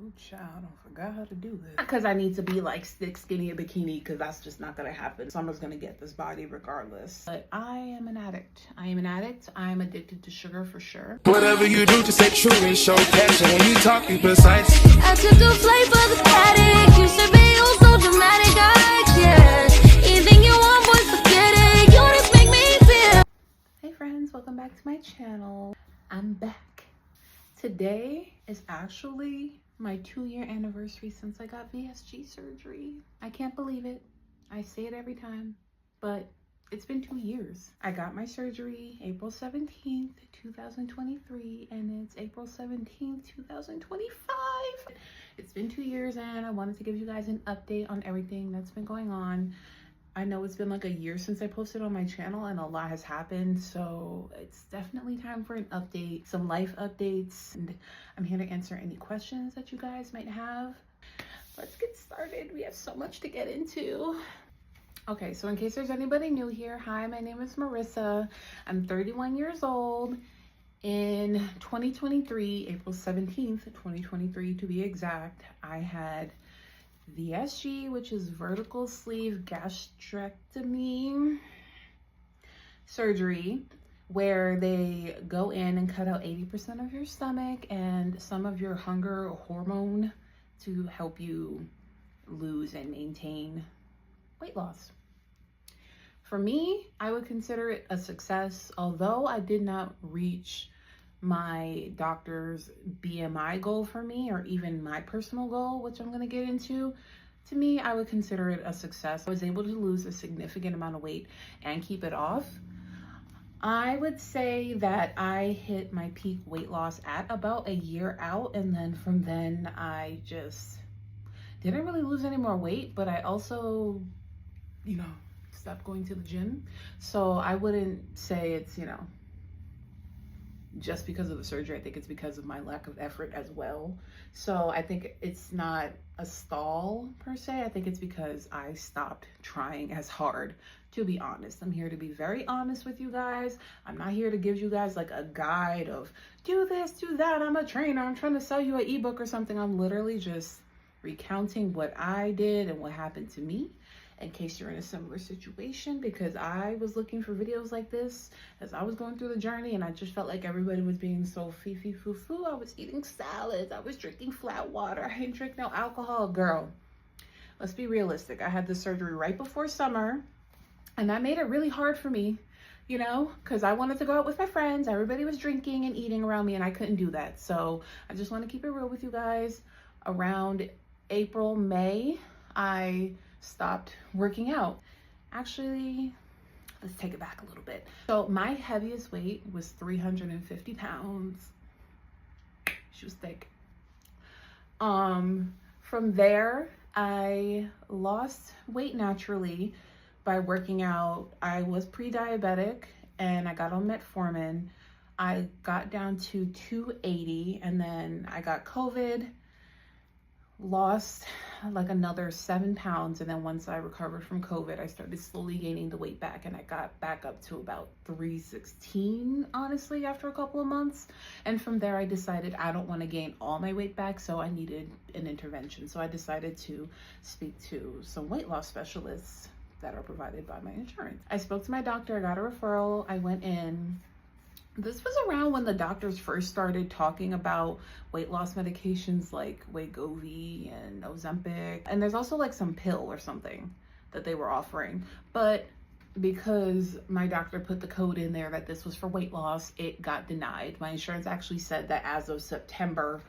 Oh, child, I forgot how to do this. Because I need to be like thick, skinny, a bikini, because that's just not gonna happen. Summer's gonna get this body regardless. But I am an addict. I am an addict. I am addicted to sugar for sure. Whatever you do, just stay true and show passion. When you talk, be precise. I took a flight for the paddock. You should be all so dramatic. I care. Anything you want, boy, forget it. You just make me feel. Hey friends, welcome back to my channel. I'm back. Today is actually my 2-year anniversary since I got VSG surgery. I can't believe it. I say it every time, but it's been 2 years. I got my surgery April 17th, 2023, and it's April 17th, 2025. It's been 2 years and I wanted to give you guys an update on everything that's been going on. I know it's been like a year since I posted on my channel and a lot has happened, so it's definitely time for an update, some life updates, and I'm here to answer any questions that you guys might have. Let's get started. We have so much to get into. Okay, so in case there's anybody new here, hi, my name is Marissa. I'm 31 years old. In 2023, April 17th, 2023 to be exact, I had VSG, which is vertical sleeve gastrectomy surgery, where they go in and cut out 80% of your stomach and some of your hunger hormone to help you lose and maintain weight loss. For me, I would consider it a success, although I did not reach my doctor's BMI goal for me, or even my personal goal, which I'm going to get into. To me, I would consider it a success. I was able to lose a significant amount of weight and keep it off. I would say that I hit my peak weight loss at about a year out, and then from then I just didn't really lose any more weight, but I also, stopped going to the gym. So I wouldn't say it's, just because of the surgery. I think it's because of my lack of effort as well. So I think it's not a stall per se. I think it's because I stopped trying as hard, to be honest. I'm here to be very honest with you guys. I'm not here to give you guys like a guide of do this, do that. I'm a trainer. I'm trying to sell you an ebook or something. I'm literally just recounting what I did and what happened to me, in case you're in a similar situation, because I was looking for videos like this as I was going through the journey, and I just felt like everybody was being so foo-foo. I was eating salads, I was drinking flat water, I didn't drink no alcohol. Girl, let's be realistic. I had this surgery right before summer, and that made it really hard for me, because I wanted to go out with my friends. Everybody was drinking and eating around me, and I couldn't do that. So I just want to keep it real with you guys. Around April, May, I stopped working out. Actually, let's take it back a little bit. So my heaviest weight was 350 pounds. She was thick. From there, I lost weight naturally by working out. I was pre-diabetic and I got on metformin. I got down to 280, and then I got COVID, lost like another 7 pounds, and then once I recovered from COVID, I started slowly gaining the weight back, and I got back up to about 316, honestly, after a couple of months. And from there, I decided I don't want to gain all my weight back, so I needed an intervention. So I decided to speak to some weight loss specialists that are provided by my insurance. I spoke to my doctor, I got a referral, I went in. This was around when the doctors first started talking about weight loss medications like Wegovy and Ozempic. And there's also like some pill or something that they were offering. But because my doctor put the code in there that this was for weight loss, it got denied. My insurance actually said that as of September,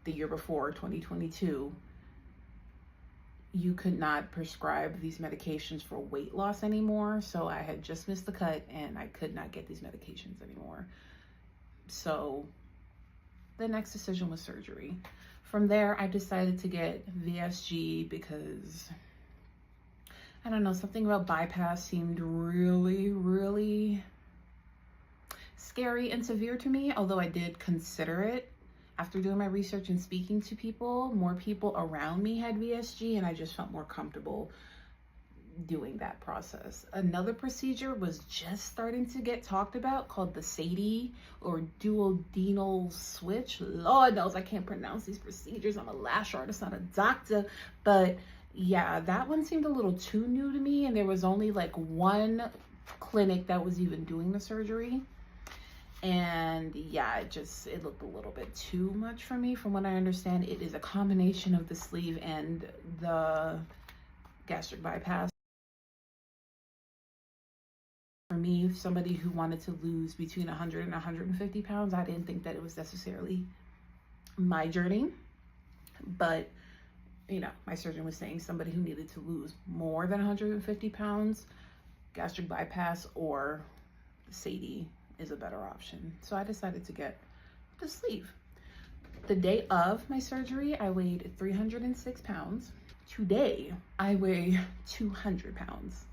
the year before, 2022, you could not prescribe these medications for weight loss anymore. So I had just missed the cut and I could not get these medications anymore. So the next decision was surgery. From there, I decided to get VSG because, I don't know, something about bypass seemed really scary and severe to me, although I did consider it. After doing my research and speaking to people, more people around me had VSG, and I just felt more comfortable doing that process. Another procedure was just starting to get talked about called the SATI or duodenal switch. Lord knows I can't pronounce these procedures. I'm a lash artist, not a doctor. But yeah, that one seemed a little too new to me, and there was only like one clinic that was even doing the surgery. And yeah, it looked a little bit too much for me. From what I understand, it is a combination of the sleeve and the gastric bypass. For me, somebody who wanted to lose between 100 and 150 pounds, I didn't think that it was necessarily my journey. But, you know, my surgeon was saying somebody who needed to lose more than 150 pounds, gastric bypass or SATI is a better option. So I decided to get the sleeve. The day of my surgery, I weighed 306 pounds. Today, I weigh 200 pounds.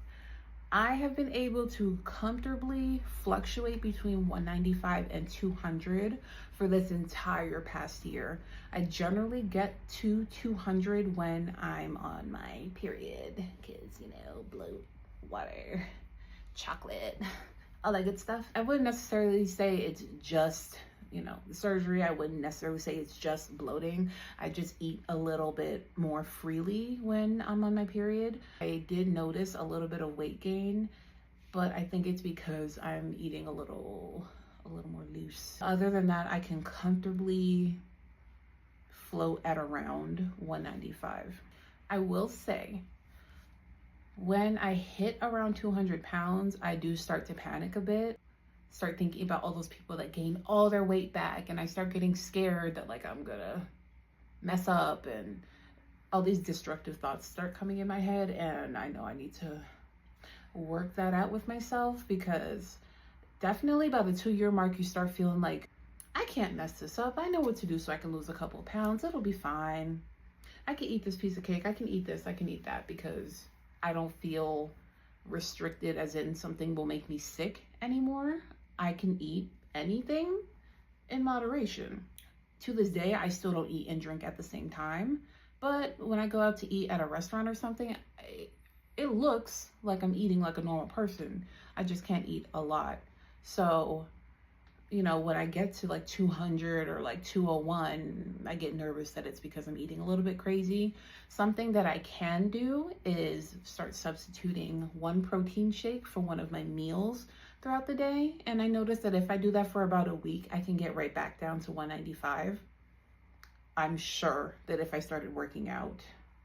I have been able to comfortably fluctuate between 195 and 200 for this entire past year. I generally get to 200 when I'm on my period, kids, you know, bloat, water, chocolate, all that good stuff. I wouldn't necessarily say it's just, you know, the surgery. I wouldn't necessarily say it's just bloating. I just eat a little bit more freely when I'm on my period. I did notice a little bit of weight gain, but I think it's because I'm eating a little more loose. Other than that, I can comfortably float at around 195. I will say, when I hit around 200 pounds, I do start to panic a bit. Start thinking about all those people that gain all their weight back, and I start getting scared that like I'm gonna mess up, and all these destructive thoughts start coming in my head. And I know I need to work that out with myself, because definitely by the 2-year mark you start feeling like, I can't mess this up. I know what to do so I can lose a couple of pounds. It'll be fine. I can eat this piece of cake. I can eat this. I can eat that, because I don't feel restricted as in something will make me sick anymore. I can eat anything in moderation. To this day, I still don't eat and drink at the same time. But when I go out to eat at a restaurant or something, it looks like I'm eating like a normal person. I just can't eat a lot. So, you know, when I get to like 200 or like 201, I get nervous that it's because I'm eating a little bit crazy. Something that I can do is start substituting one protein shake for one of my meals throughout the day. And I noticed that if I do that for about a week, I can get right back down to 195. I'm sure that if I started working out,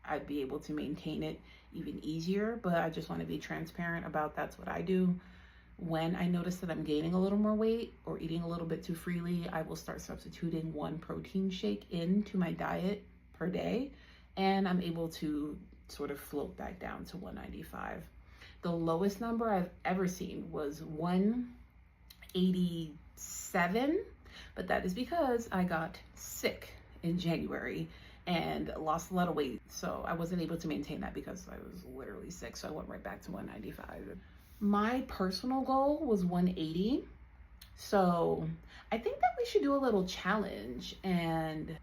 I'd be able to maintain it even easier, but I just want to be transparent about that's what I do. When I notice that I'm gaining a little more weight or eating a little bit too freely, I will start substituting one protein shake into my diet per day, and I'm able to sort of float back down to 195. The lowest number I've ever seen was 187, but that is because I got sick in January and lost a lot of weight. So I wasn't able to maintain that because I was literally sick. So I went right back to 195. My personal goal was 180. So I think that we should do a little challenge, and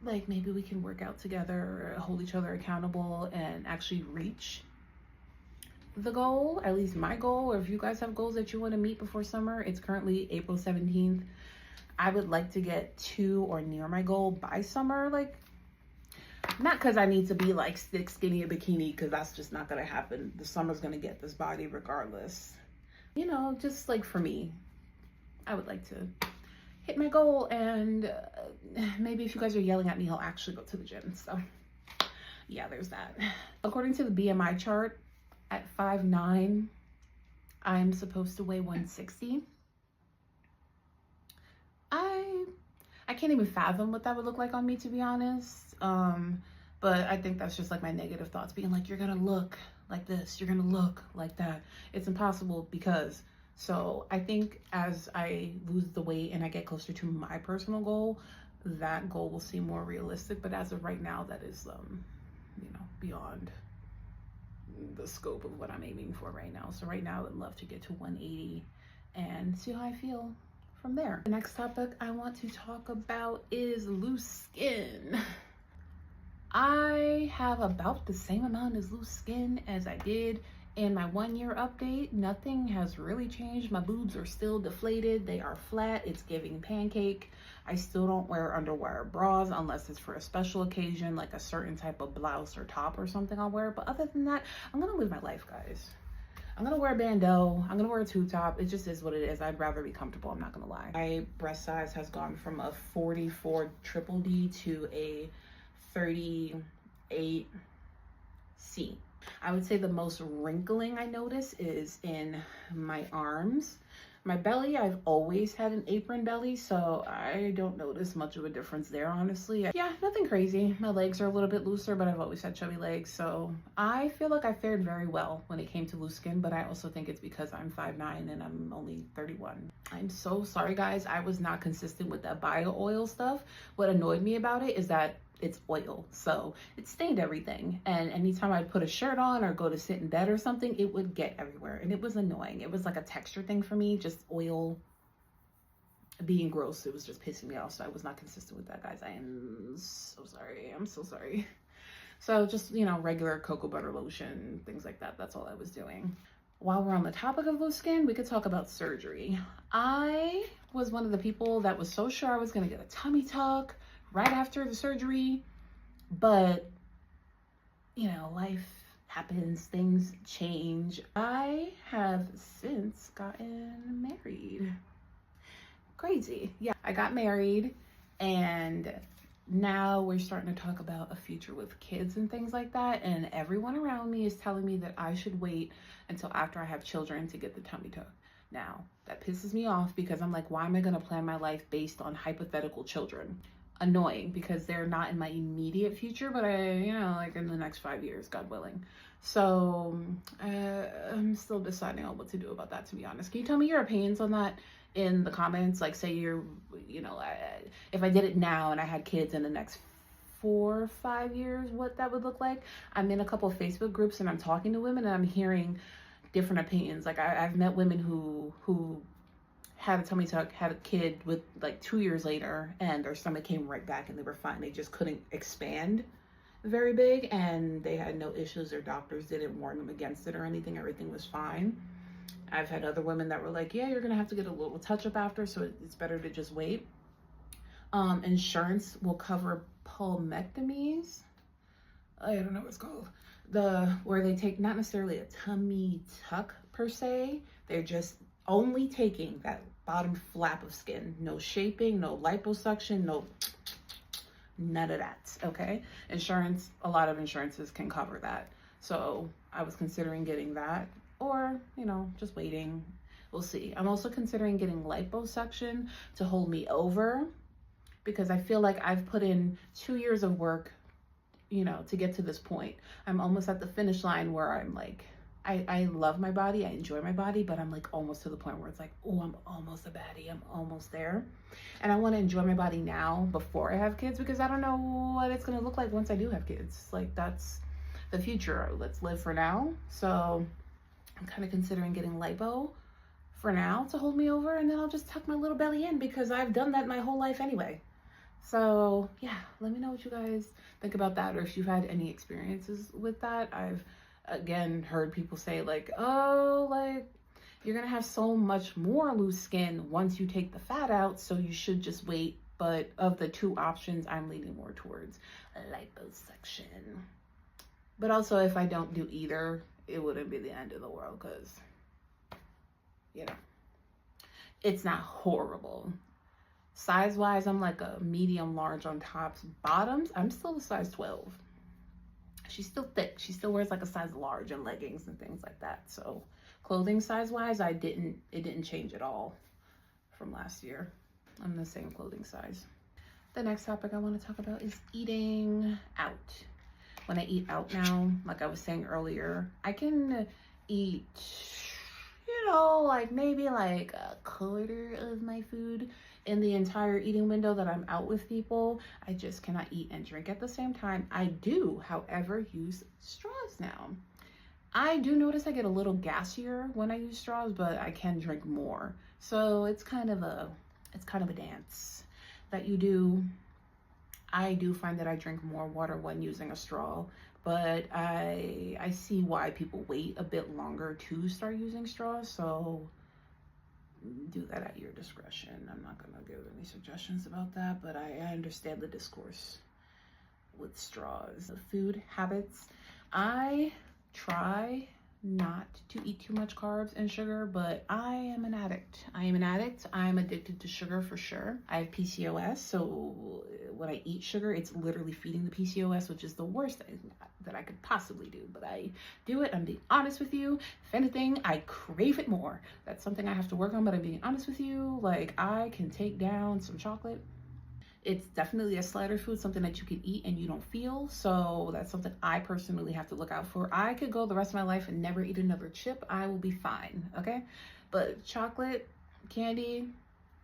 like maybe we can work out together, hold each other accountable, and actually reach the goal, at least my goal. Or if you guys have goals that you want to meet before summer, it's currently April 17th. I would like to get to or near my goal by summer. Like, not because I need to be like thick, skinny, a bikini, because that's just not gonna happen. The summer's gonna get this body regardless. You know, just like for me, I would like to hit my goal, and maybe if you guys are yelling at me, I'll actually go to the gym. So yeah, there's that. According to the BMI chart, at 5'9", I'm supposed to weigh 160. I can't even fathom what that would look like on me, to be honest. But I think that's just like my negative thoughts being like, you're gonna look like this, you're gonna look like that. It's impossible because, so I think as I lose the weight and I get closer to my personal goal, that goal will seem more realistic. But as of right now, that is, you know, beyond the scope of what I'm aiming for right now. So right now I would love to get to 180 and see how I feel from there. The next topic I want to talk about is loose skin. I I have about the same amount of loose skin as I did in my 1 year update. Nothing has really changed. My boobs are still deflated. They are flat. It's giving pancake. I still don't wear underwire bras unless it's for a special occasion, like a certain type of blouse or top or something I'll wear. But other than that, I'm gonna live my life, guys. I'm gonna wear a bandeau. I'm gonna wear a tube top. It just is what it is. I'd rather be comfortable, I'm not gonna lie. My breast size has gone from a 44 triple D to a 38 C. I would say the most wrinkling I notice is in my arms. My belly, I've always had an apron belly, so I don't notice much of a difference there, honestly. Yeah, nothing crazy. My legs are a little bit looser, but I've always had chubby legs, so I feel like I fared very well when it came to loose skin, but I also think it's because I'm 5'9" and I'm only 31. I'm so sorry, guys. I was not consistent with that bio oil stuff. What annoyed me about it is that it's oil, so it stained everything, and anytime I'd put a shirt on or go to sit in bed or something, it would get everywhere, and it was annoying. It was like a texture thing for me, just oil being gross. It was just pissing me off, so I was not consistent with that, guys. I am so sorry. I'm so sorry. So just, you know, regular cocoa butter lotion, things like that. That's all I was doing. While we're on the topic of loose skin, we could talk about surgery. I was one of the people that was so sure I was gonna get a tummy tuck right after the surgery, but you know, life happens, things change. I have since gotten married. Crazy. Yeah, I got married, and now we're starting to talk about a future with kids and things like that, and everyone around me is telling me that I should wait until after I have children to get the tummy tuck. Now, that pisses me off because I'm like, why am I going to plan my life based on hypothetical children? Annoying, because they're not in my immediate future, but you know, like in the next 5 years, God willing. So I'm still deciding on what to do about that, to be honest. Can you tell me your opinions on that in the comments? Like, say you're, you know, if I did it now and I had kids in the next 4 or 5 years, what that would look like. I'm in a couple of Facebook groups and I'm talking to women and I'm hearing different opinions. Like I've met women who had a tummy tuck, had a kid with like 2 years later, and their stomach came right back and they were fine. They just couldn't expand very big and they had no issues. Their doctors didn't warn them against it or anything. Everything was fine. I've had other women that were like, yeah, you're gonna have to get a little touch up after, so it's better to just wait. Insurance will cover palmectomies. I don't know what it's called. Where they take not necessarily a tummy tuck per se, they're just only taking that bottom flap of skin. No shaping, no liposuction, none of that, okay? Insurance, a lot of insurances can cover that. So I was considering getting that, or, you know, just waiting. We'll see. I'm also considering getting liposuction to hold me over, because I feel like I've put in 2 years of work, you know, to get to this point. I'm almost at the finish line where I'm like, I love my body, I enjoy my body, but I'm like almost to the point where it's like, oh, I'm almost a baddie, I'm almost there. And I want to enjoy my body now before I have kids, because I don't know what it's going to look like once I do have kids. Like, that's the future. Let's live for now. So I'm kind of considering getting lipo for now to hold me over, and then I'll just tuck my little belly in, because I've done that my whole life anyway. So yeah, let me know what you guys think about that, or if you've had any experiences with that. I've again heard people say like, oh, like you're gonna have so much more loose skin once you take the fat out, so you should just wait. But of the two options, I'm leaning more towards liposuction. But also, if I don't do either, it wouldn't be the end of the world, because, you know, it's not horrible. Size wise, I'm like a medium large on tops. Bottoms, I'm still a size 12. She's still thick. She still wears like a size large in leggings and things like that. So clothing size wise, it didn't change at all from last year. I'm the same clothing size. The next topic I want to talk about is eating out. When I eat out now, like I was saying earlier, I can eat, you know, like maybe like a quarter of my food in the entire eating window that I'm out with people. I just cannot eat and drink at the same time. I do, however, use straws now. I do notice I get a little gassier when I use straws, but I can drink more. So it's kind of a dance that you do. I do find that I drink more water when using a straw, but I see why people wait a bit longer to start using straws, so do that at your discretion. I'm not gonna give any suggestions about that, but I understand the discourse with straws. Food habits. I try not to eat too much carbs and sugar, but I am an addict. I'm addicted to sugar for sure. I have PCOS, so when I eat sugar, it's literally feeding the PCOS, which is the worst thing that I could possibly do. But I do it. I'm being honest with you. If anything, I crave it more. That's something I have to work on, but I'm being honest with you. Like, I can take down some chocolate. It's definitely a slider food, something that you can eat and you don't feel. So that's something I personally have to look out for. I could go the rest of my life and never eat another chip. I will be fine, okay? But chocolate, candy,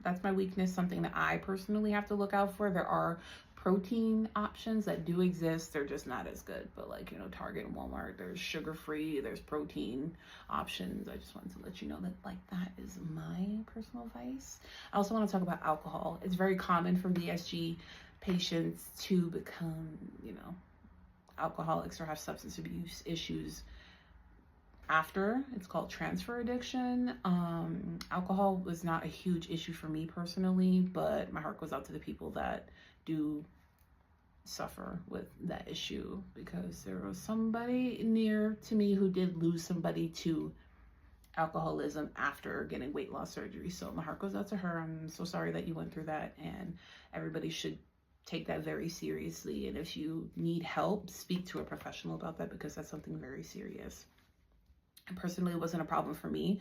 that's my weakness, something that I personally have to look out for. There are protein options that do exist. They're just not as good. But like, you know, Target and Walmart, there's sugar-free, there's protein options. I just wanted to let you know that like that is my personal vice. I also want to talk about alcohol. It's very common for VSG patients to become, you know, alcoholics or have substance abuse issues after. It's called transfer addiction. Alcohol was not a huge issue for me personally, but my heart goes out to the people that do suffer with that issue, because there was somebody near to me who did lose somebody to alcoholism after getting weight loss surgery. So my heart goes out to her. I'm so sorry that you went through that, and everybody should take that very seriously. And if you need help, speak to a professional about that, because that's something very serious. And personally, it wasn't a problem for me.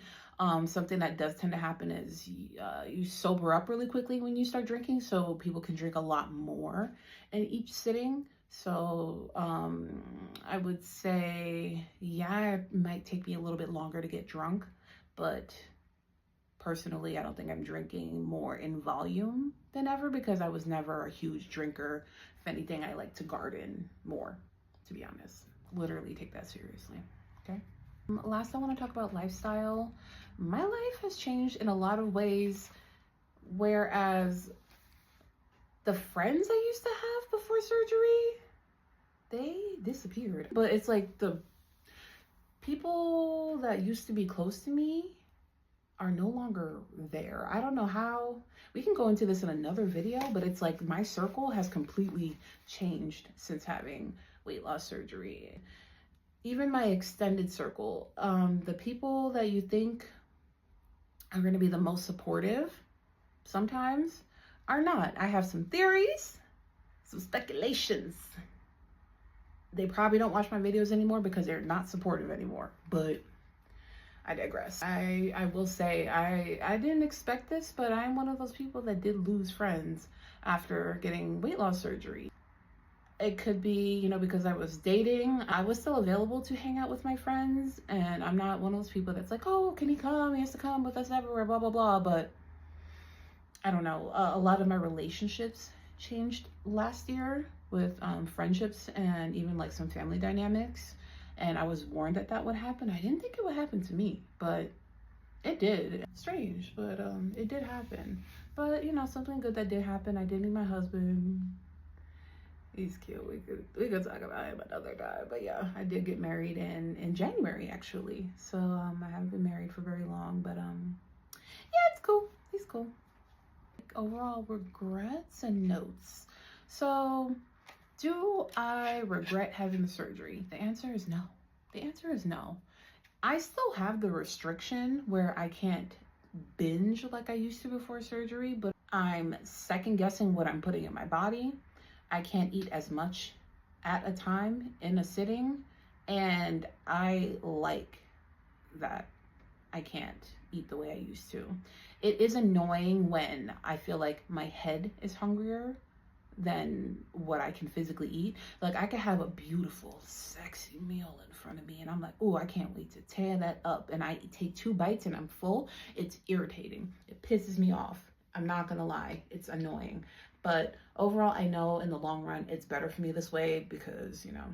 Something that does tend to happen is you sober up really quickly when you start drinking, so people can drink a lot more in each sitting. So I would say, yeah, it might take me a little bit longer to get drunk, but personally, I don't think I'm drinking more in volume than ever, because I was never a huge drinker. If anything, I like to garden more, to be honest. Literally take that seriously, okay? Last, I want to talk about lifestyle. My life has changed in a lot of ways, whereas the friends I used to have before surgery, they disappeared. But it's like the people that used to be close to me are no longer there. I don't know how. We can go into this in another video, but it's like my circle has completely changed since having weight loss surgery. Even my extended circle, the people that you think are going to be the most supportive sometimes are not. I have some theories, some speculations. They probably don't watch my videos anymore because they're not supportive anymore, but I digress. I will say I didn't expect this, but I'm one of those people that did lose friends after getting weight loss surgery. It could be, you know, because I was dating. I was still available to hang out with my friends, and I'm not one of those people that's like, oh, can he come? He has to come with us everywhere, blah, blah, blah. But I don't know. A lot of my relationships changed last year with friendships and even like some family dynamics. And I was warned that that would happen. I didn't think it would happen to me, but it did. Strange, but it did happen. But, you know, something good that did happen. I did meet my husband. He's cute. We could talk about him another time. But yeah, I did get married in January actually. So I haven't been married for very long, but yeah, it's cool. He's cool. Overall regrets and notes. So do I regret having the surgery? The answer is no. The answer is no. I still have the restriction where I can't binge like I used to before surgery, but I'm second guessing what I'm putting in my body. I can't eat as much at a time in a sitting, and I like that I can't eat the way I used to. It is annoying when I feel like my head is hungrier than what I can physically eat. Like I could have a beautiful, sexy meal in front of me and I'm like, oh, I can't wait to tear that up. And I take 2 bites and I'm full. It's irritating. It pisses me off. I'm not gonna lie, it's annoying. But overall, I know in the long run, it's better for me this way because, you know,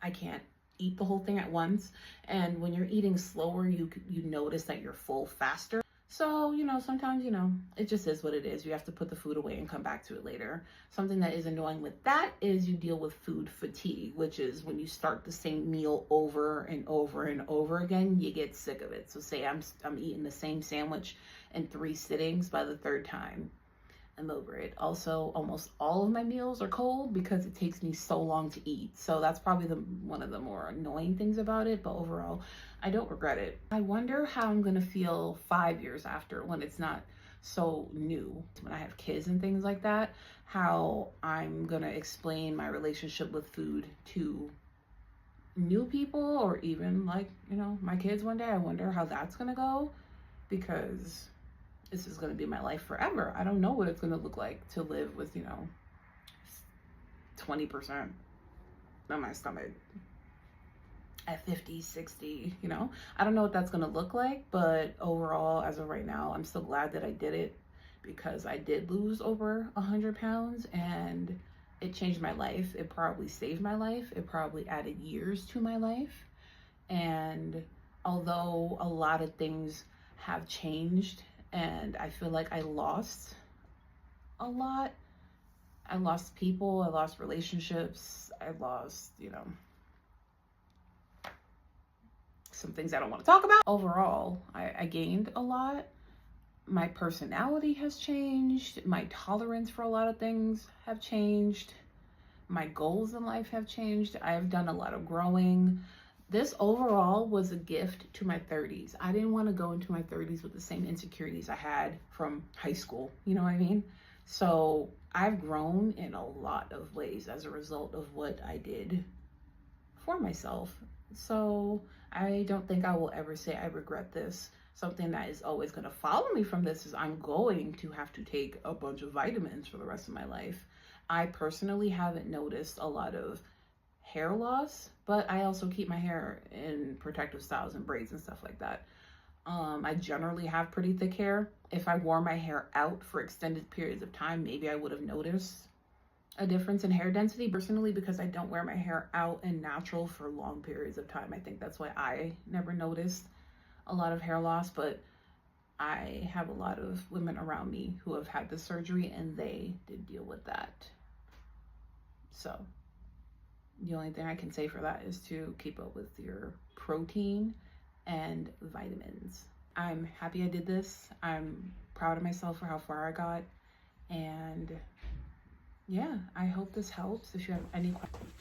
I can't eat the whole thing at once. And when you're eating slower, you notice that you're full faster. So, you know, sometimes, you know, it just is what it is. You have to put the food away and come back to it later. Something that is annoying with that is you deal with food fatigue, which is when you start the same meal over and over and over again, you get sick of it. So say I'm eating the same sandwich in 3 sittings. By the 3rd time, I'm over it. Also, almost all of my meals are cold because it takes me so long to eat. So that's probably one of the more annoying things about it. But overall, I don't regret it. I wonder how I'm gonna feel 5 years after, when it's not so new, when I have kids and things like that, how I'm gonna explain my relationship with food to new people, or even like, you know, my kids one day. I wonder how that's gonna go, because this is going to be my life forever. I don't know what it's going to look like to live with, you know, 20% of my stomach at 50, 60, you know. I don't know what that's going to look like, but overall, as of right now, I'm still glad that I did it, because I did lose over 100 pounds and it changed my life. It probably saved my life. It probably added years to my life. And although a lot of things have changed, and I feel like I lost a lot. I lost people, I lost relationships, I lost, you know, some things I don't want to talk about. Overall, I gained a lot. My personality has changed. My tolerance for a lot of things have changed. My goals in life have changed. I've done a lot of growing. This overall was a gift to my 30s. I didn't want to go into my 30s with the same insecurities I had from high school. You know what I mean? So I've grown in a lot of ways as a result of what I did for myself. So I don't think I will ever say I regret this. Something that is always going to follow me from this is I'm going to have to take a bunch of vitamins for the rest of my life. I personally haven't noticed a lot of hair loss, but I also keep my hair in protective styles and braids and stuff like that. I generally have pretty thick hair. If I wore my hair out for extended periods of time, maybe I would have noticed a difference in hair density. Personally, because I don't wear my hair out and natural for long periods of time, I think that's why I never noticed a lot of hair loss. But I have a lot of women around me who have had this surgery and they did deal with that. So the only thing I can say for that is to keep up with your protein and vitamins. I'm happy I did this. I'm proud of myself for how far I got. And yeah, I hope this helps. If you have any questions.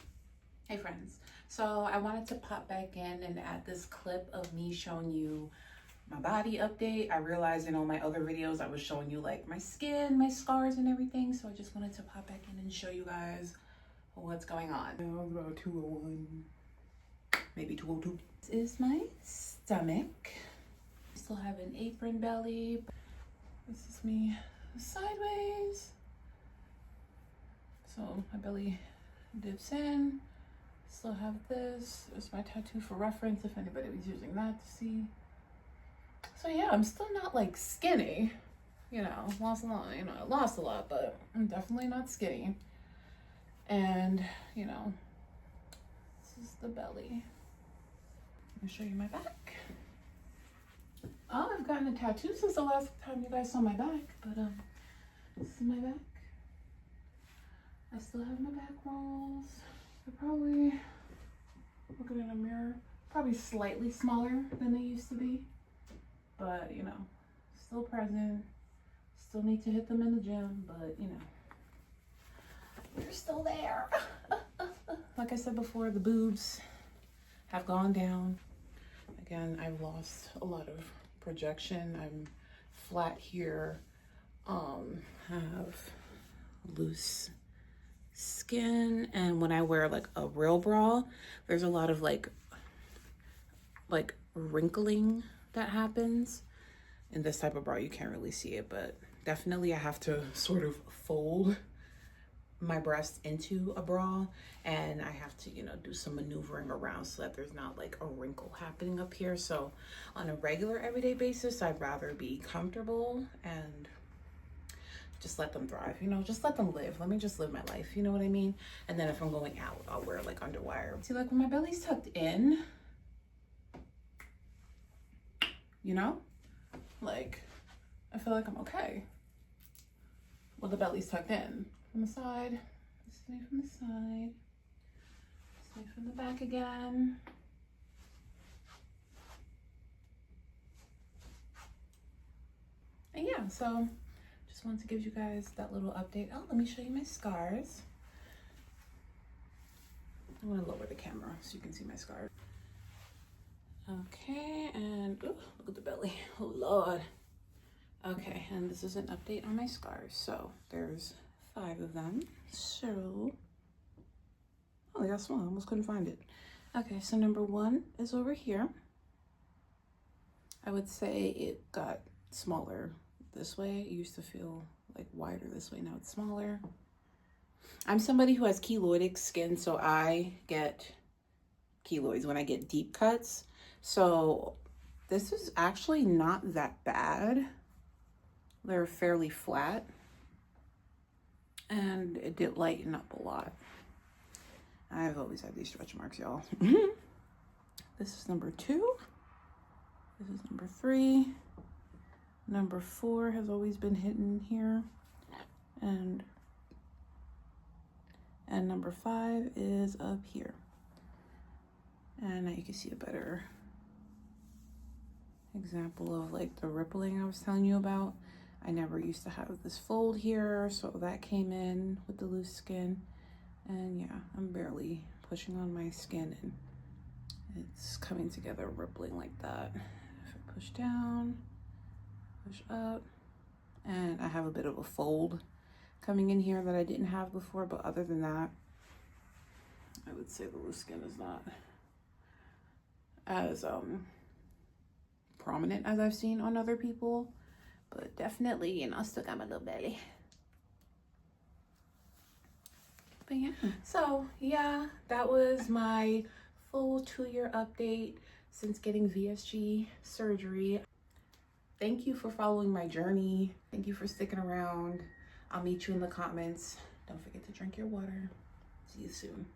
Hey friends, so I wanted to pop back in and add this clip of me showing you my body update. I realized in all my other videos I was showing you like my skin, my scars and everything. So I just wanted to pop back in and show you guys what's going on. Now it's about 201, maybe 202. This is my stomach. I still have an apron belly. This is me sideways. So my belly dips in. Still have this. It's my tattoo for reference if anybody was using that to see. So yeah, I'm still not like skinny. You know, lost a lot. You know, I lost a lot, but I'm definitely not skinny. And, you know, this is the belly. Let me show you my back. Oh, I've gotten a tattoo since the last time you guys saw my back, but this is my back. I still have my back rolls. They're probably, looking in a mirror, probably slightly smaller than they used to be, but you know, still present. Still need to hit them in the gym, but you know, they're still there. Like I said before, the boobs have gone down. Again, I've lost a lot of projection. I'm flat here. Have loose skin, and when I wear like a real bra, there's a lot of like wrinkling that happens. In this type of bra, you can't really see it, but definitely I have to sort of fold my breast into a bra, and I have to, you know, do some maneuvering around so that there's not like a wrinkle happening up here. So on a regular everyday basis, I'd rather be comfortable and just let them thrive, you know, just let them live. Let me just live my life, you know what I mean? And then if I'm going out, I'll wear like underwire. See, like when my belly's tucked in, you know, like I feel like I'm okay. Well, the belly's tucked in. From the side. This way from the side. This way from the back again. And yeah, so just wanted to give you guys that little update. Oh, let me show you my scars. I'm gonna lower the camera so you can see my scars. Okay, and ooh, look at the belly. Oh Lord. Okay, and this is an update on my scars. So there's 5 of them. So, oh, they got small. I almost couldn't find it. Okay, so number 1 is over here. I would say it got smaller this way. It used to feel like wider this way. Now it's smaller. I'm somebody who has keloidic skin, so I get keloids when I get deep cuts. So this is actually not that bad. They're fairly flat, and it did lighten up a lot. I've always had these stretch marks, y'all. This is number 2. This is number 3. Number 4 has always been hidden here, and number 5 is up here. And now you can see a better example of like the rippling I was telling you about. I never used to have this fold here, so that came in with the loose skin. And yeah, I'm barely pushing on my skin and it's coming together, rippling like that. If I push down, push up, and I have a bit of a fold coming in here that I didn't have before, but other than that, I would say the loose skin is not as prominent as I've seen on other people, but definitely, you know, still got my little belly. But yeah, so yeah, that was my full 2-year update since getting VSG surgery. Thank you for following my journey. Thank you for sticking around. I'll meet you in the comments. Don't forget to drink your water. See you soon.